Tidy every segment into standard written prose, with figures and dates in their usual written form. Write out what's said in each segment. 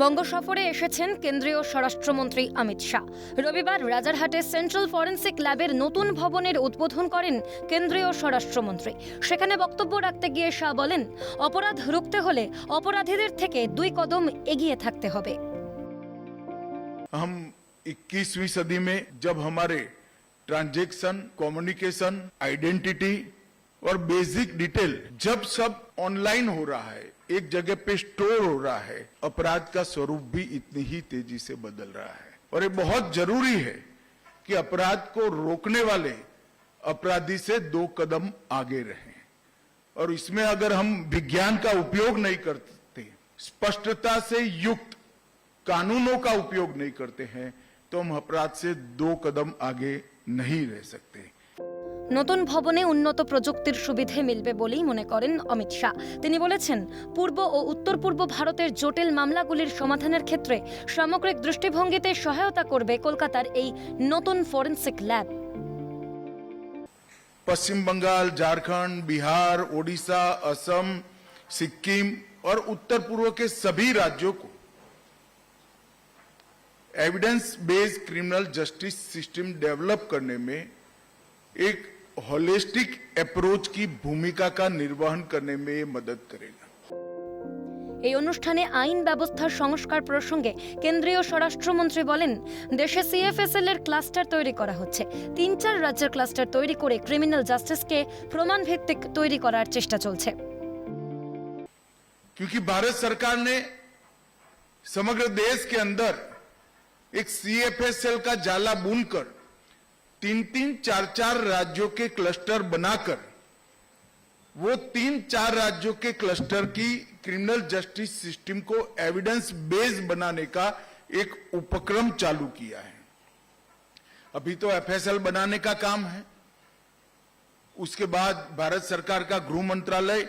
বঙ্গ সফরে এসেছেন কেন্দ্রীয় স্বরাষ্ট্রমন্ত্রী অমিত শাহ। রবিবার রাজারহাটে সেন্ট্রাল ফরেন্সিক ল্যাবের নতুন ভবনের উদ্বোধন করেন কেন্দ্রীয় স্বরাষ্ট্রমন্ত্রী। সেখানে বক্তব্য রাখতে গিয়ে শাহ বলেন, অপরাধ রুখতে হলে অপরাধীদের থেকে 2 কদম এগিয়ে থাকতে হবে। हम 21वीं सदी में जब हमारे ट्रांजैक्शन, कम्युनिकेशन, आइडेंटिटी और बेसिक डिटेल जब सब ऑनलाइन हो रहा है, एक जगह पे स्टोर हो रहा है, अपराध का स्वरूप भी इतनी ही तेजी से बदल रहा है। और ये बहुत जरूरी है कि अपराध को रोकने वाले अपराधी से 2 कदम आगे रहें। और इसमें अगर हम विज्ञान का उपयोग नहीं करते, स्पष्टता से युक्त कानूनों का उपयोग नहीं करते हैं, तो हम अपराध से 2 कदम आगे नहीं रह सकते। নতুন ভবনে উন্নত প্রযুক্তির সুবিধে মিলবে বলেই মনে করেন অমিত শাহ। তিনি বলেছেন, পূর্ব ও উত্তর পূর্ব ভারতের জটিল মামলাগুলির সমাধানের ক্ষেত্রে সামগ্রিক দৃষ্টিভঙ্গিতে সহায়তা করবে কলকাতার এই নতুন ফরেন্সিক ল্যাব। पश्चिम बंगाल, झारखंड, बिहार, ओडिशा, असम, सिक्किम और उत्तर पूर्व के सभी राज्यों को evidence based criminal justice system develop करने में एक होलिस्टिक अप्रोच की भूमिका का निर्वहन करने में ये मदद करेगा। এই অনুষ্ঠানে আইন ব্যবস্থার সংস্কার প্রসঙ্গে কেন্দ্রীয় স্বরাষ্ট্রমন্ত্রী বলেন, দেশে সিএফএসএল এর ক্লাস্টার তৈরি করা হচ্ছে। 3-4 রাজ্যের ক্লাস্টার তৈরি করে ক্রিমিনাল জাস্টিসকে প্রমাণ ভিত্তিক তৈরি করার চেষ্টা চলছে। क्योंकि भारत सरकार ने समग्र देश के अंदर एक सीएफएसएल का जाला बुनकर 3-3, 4-4 राज्यों के क्लस्टर बनाकर वो 3-4 राज्यों के क्लस्टर की क्रिमिनल जस्टिस सिस्टम को एविडेंस बेस्ड बनाने का एक उपक्रम चालू किया है। अभी तो एफएसएल बनाने का काम है, उसके बाद भारत सरकार का गृह मंत्रालय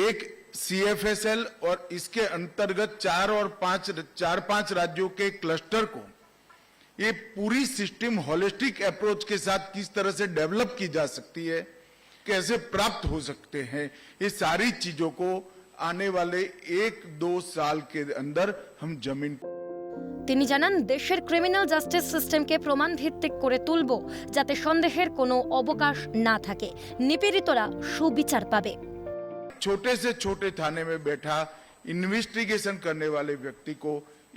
एक सीएफएसएल और इसके अंतर्गत 4-5 राज्यों के क्लस्टर को ये पूरी सिस्टम होलिस्टिक अप्रोच के साथ किस तरह से डेवलप की जा सकती है, कैसे प्राप्त हो सकते हैं, ये सारी चीजों को आने वाले 1-2 साल के अंदर हम जमीन। তিনি জানান, দেশের ক্রিমিনাল জাস্টিস সিস্টেমকে প্রমাণ ভিত্তিক করে তুলব, যাতে সন্দেহের কোনো অবকাশ না থাকে, নিপীড়িতরা সুবিচার পাবে। छोटे से छोटे थाने में बैठा इन्वेस्टिगेशन करने वाले व्यक्ति को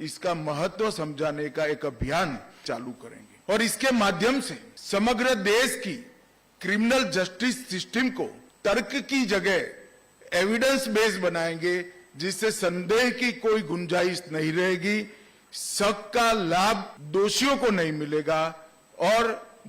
इसका महत्व समझाने का एक अभियान चालू करेंगे और इसके माध्यम से समग्र देश की क्रिमिनल जस्टिस सिस्टम को तर्क की जगह एविडेंस बेस्ड बनाएंगे, जिससे संदेह की कोई गुंजाइश नहीं रहेगी, शक का लाभ दोषियों को नहीं मिलेगा और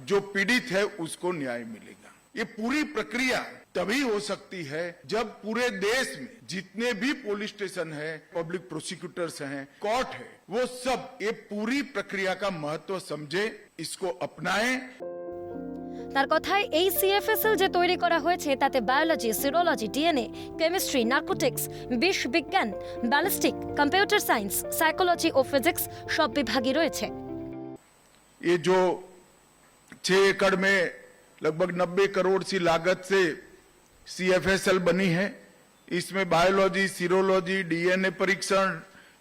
जो पीड़ित है उसको न्याय मिलेगा। ये पूरी प्रक्रिया तभी हो सकती है जब पूरे देश में जितने भी पुलिस स्टेशन है, पब्लिक प्रोसिक्यूटर्स हैं, कोर्ट है, वो सब ये पूरी प्रक्रिया का महत्व समझे, इसको अपनाएं। তার কথায়, এই সিএফএসএল যে তৈরি করা হয়েছে তাতে বায়োলজি, সিরোলজি, ডিএনএ, কেমিস্ট্রি, নার্কোটিক্স, বিষ বিজ্ঞান, ব্যালিস্টিক, কম্পিউটার সায়েন্স, সাইকোলজি ও ফিজিক্স সব বিভাগই রয়েছে। ये जो 6 एकड़ में लगभग 90 करोड़ सी लागत से सीएफएसएल बनी है, इसमें बायोलॉजी, सीरोलॉजी, डीएनए परीक्षण,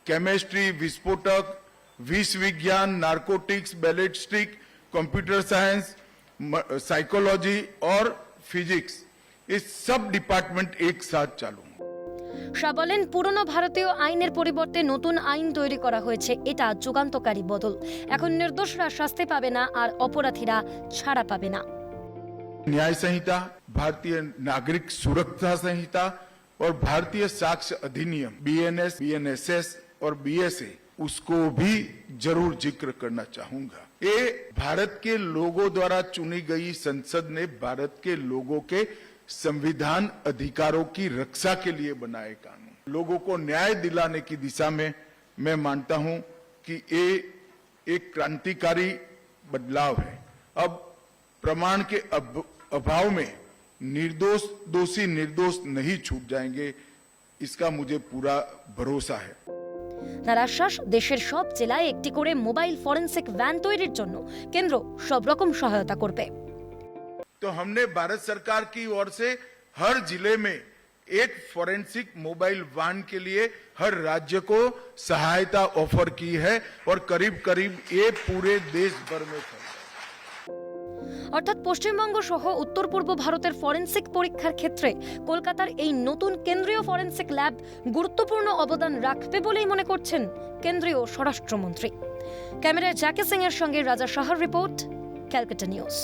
केमिस्ट्री, विस्फोटक, विष विज्ञान, narcotics, ballistic, computer science, psychology और फिजिक्स, ये सब डिपार्टमेंट एक साथ चालू। শাহ বলেন, পুরনো ভারতীয় আইনের পরিবর্তে নতুন আইন তৈরি করা হয়েছে, এটা যুগান্তকারী বদল। এখন নির্দোষরা শাস্তি পাবে না আর অপরাধীরা ছাড়া পাবে না। न्याय संहिता, भारतीय नागरिक सुरक्षा संहिता और भारतीय साक्ष्य अधिनियम बीएनएस, बीएनएसएस और बीएसए, उसको भी जरूर जिक्र करना चाहूंगा। ये भारत के लोगों द्वारा चुनी गई संसद ने भारत के लोगों के संविधान अधिकारों की रक्षा के लिए बनाए कानून, लोगों को न्याय दिलाने की दिशा में मैं मानता हूं कि ये एक क्रांतिकारी बदलाव है। अब प्रमाण के अभाव में दोषी निर्दोष नहीं छूट जाएंगे, इसका मुझे पूरा भरोसा है। তার আশ্বাস, দেশের সব জেলায় একটি করে মোবাইল ফরেন্সিক ভ্যান তৈরির জন্য কেন্দ্র সব রকম সহায়তা করবে। तो हमने भारत सरकार की ओर से हर जिले में एक फॉरेंसिक मोबाइल वाहन के लिए हर राज्य को सहायता ऑफर की है और करीब करीब ये पूरे देश भर में चल रहा है। অর্থাৎ পশ্চিমবঙ্গ সহ উত্তর পূর্ব ভারতের ফরেনসিক পরীক্ষার ক্ষেত্রে কলকাতার এই নতুন কেন্দ্রীয় ফরেনসিক ল্যাব গুরুত্বপূর্ণ অবদান রাখবে বলেই মনে করছেন কেন্দ্রীয় স্বরাষ্ট্রমন্ত্রী। ক্যামেরায় জ্যাকি সিং এর সঙ্গে রাজা সাহার রিপোর্ট, ক্যালকাটা নিউজ।